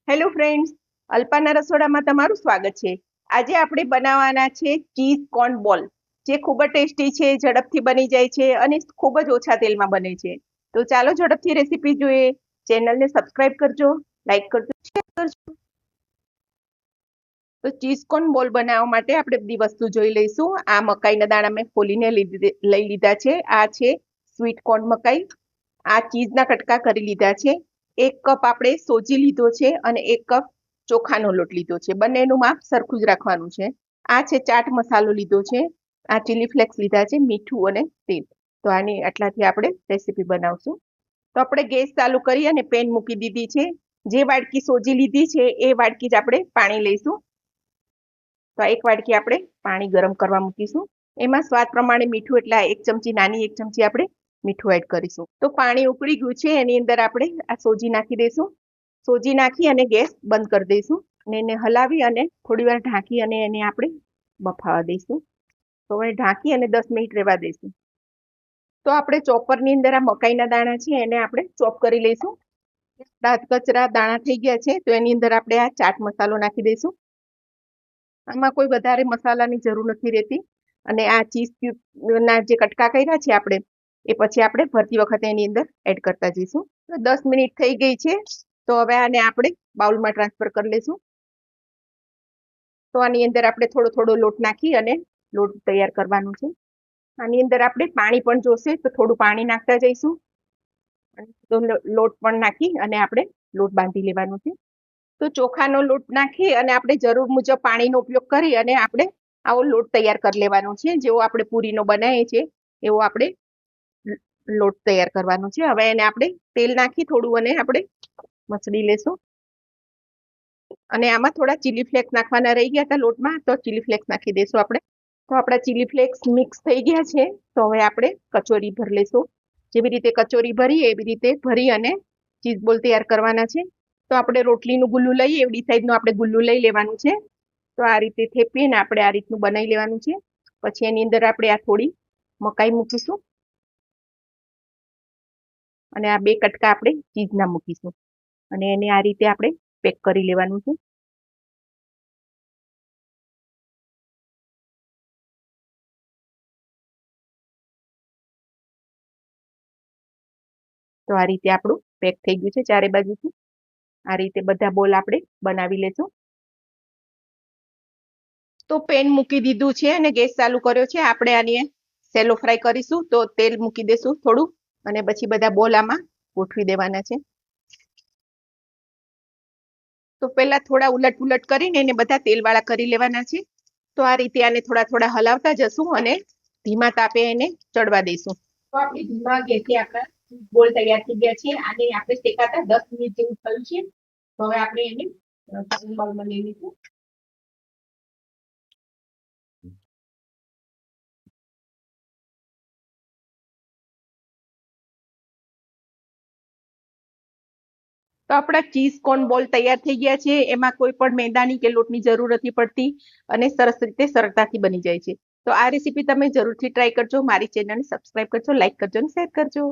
Hello friends, alpana રસોડામાં તમારું સ્વાગત છે. આજે આપણે બનાવવાના છે ચીઝ કોર્ન બોલ, જે ખૂબ જ ટેસ્ટી છે, ઝડપથી બની જાય છે અને ખૂબ જ ઓછા તેલમાં બને છે. તો ચાલો ઝડપથી રેસીપી જોઈએ. ચેનલને સબસ્ક્રાઇબ કરજો, લાઈક કરજો, શેર કરજો. તો ચીઝ કોર્ન બોલ બનાવવા માટે આપણે બધી વસ્તુ જોઈ લઈશું. આ મકાઈના દાણા મેં ફોલીને લઈ લીધા છે. આ છે સ્વીટ કોર્ન મકાઈ. આ ચીઝના કટકા કરી લીધા છે. 1 કપ આપણે સોજી લીધો છે અને 1 કપ ચોખાનો લોટ લીધો છે. બંનેનું માપ સરખું જ રાખવાનું છે. આ છે ચાટ મસાલો લીધો છે. આ ચીલી ફ્લેક્સ લીધા છે, મીઠું અને તેલ. તો આની આટલાથી આપણે રેસીપી બનાવશું. તો આપણે ગેસ ચાલુ કરી અને પેન મૂકી દીધી છે. જે વાડકી સોજી લીધી છે એ વાડકી જ આપણે પાણી લઈશું. તો 1 વાડકી આપણે પાણી ગરમ કરવા મૂકીશું. એમાં સ્વાદ પ્રમાણે મીઠું, એટલે 1 ચમચી નાની 1 ચમચી આપણે મીઠું એડ કરીશું. તો પાણી ઉકળી ગયું છે, એની અંદર આપણે આ સોજી નાખી દઈશું. સોજી નાખી અને ગેસ બંધ કરી દઈશું અને એને હલાવી અને થોડી વાર ઢાંકી અને એને આપણે બફાવા દઈશું. તો હવે ઢાંકી અને 10 મિનિટ રહેવા દઈશું. તો આપણે ચોપરની અંદર આ મકાઈના દાણા છે એને આપણે ચોપ કરી લઈશું. દાંત કચરા દાણા થઈ ગયા છે, તો એની અંદર આપણે આ ચાટ મસાલો નાખી દઈશું. આમાં કોઈ વધારે મસાલાની જરૂર નથી રહેતી. અને આ ચીઝ ક્યુબના જે કટકા કર્યા છે આપણે, એ પછી આપણે ભરતી વખતે એની અંદર એડ કરતા જઈશું. 10 મિનિટ થઈ ગઈ છે, તો હવે આને આપણે બાઉલમાં ટ્રાન્સફર કરી લઈશું. તો આની અંદર આપણે થોડો થોડો લોટ નાખી અને લોટ તૈયાર કરવાનો છે. આની અંદર આપણે પાણી પણ જોશે, તો થોડું પાણી નાખતા જઈશું. તો લોટ પણ નાખી અને આપણે લોટ બાંધી લેવાનો છે. તો ચોખાનો લોટ નાખી અને આપણે જરૂર મુજબ પાણીનો ઉપયોગ કરી અને આપણે આવો લોટ તૈયાર કરી લેવાનો છે. જેવો આપણે પૂરીનો બનાવીએ છીએ એવો આપણે લોટ તૈયાર કરવાનો છે. હવે એને આપણે તેલ નાખી થોડું અને આપણે મસળી લેશું. અને આમાં થોડા ચીલી ફ્લેક્સ નાખવાના રહી ગયા હતા લોટમાં, તો ચીલી ફ્લેક્સ નાખી દઈશું આપણે. તો આપણા ચીલી ફ્લેક્સ મિક્સ થઈ ગયા છે. તો હવે આપણે કચોરી ભરી લઈશું. જેવી રીતે કચોરી ભરી એવી રીતે ભરી અને ચીઝ બોલ તૈયાર કરવાના છે. તો આપણે રોટલીનું ગુલ્લું લઈએ એવડી સાઈઝનું આપણે ગુલ્લું લઈ લેવાનું છે. તો આ રીતે થેપીને આપણે આ રીતનું બનાવી લેવાનું છે. પછી એની અંદર આપણે આ થોડી મકાઈ મૂકીશું અને આ 2 કટકા આપણે ચીઝના મૂકીશું અને એને આ રીતે આપણે પેક કરી લેવાનું છે. તો આ રીતે આપણું પેક થઈ ગયું છે ચારે બાજુથી. આ રીતે બધા બોલ આપણે બનાવી લેશું. તો પેન મૂકી દીધું છે અને ગેસ ચાલુ કર્યો છે. આપણે આને સેલો ફ્રાય કરીશું. તો તેલ મૂકી દેશું થોડું અને પછી બધા બોલ આમાં ગોઠવી દેવાના છે. તો પહેલા થોડા ઉલટ પુલટ કરીને એને બધા તેલવાળા કરી લેવાના છે. તો આ રીતે આને થોડા થોડા હલાવતા જશું અને ધીમા તાપે એને ચડવા દઈશું. તો આપણે ધીમા ગેસે આપણા બોલ તૈયાર થઈ ગયા છે. આને આપણે શેકાતા 10 મિનિટ જેવું થયું છે. તો હવે આપણે એને બાઉલમાં લઈ લઈશું. તો આપણા ચીઝ કોર્ન બોલ તૈયાર થઈ ગયા છે. એમાં કોઈ પણ મેદાની કે લોટની જરૂર નથી પડતી અને સરસ રીતે સરળતાથી બની જાય છે. તો આ રેસીપી તમે જરૂરથી ટ્રાય કરજો. મારી ચેનલને સબસ્ક્રાઇબ કરજો, લાઈક કરજો અને શેર કરજો.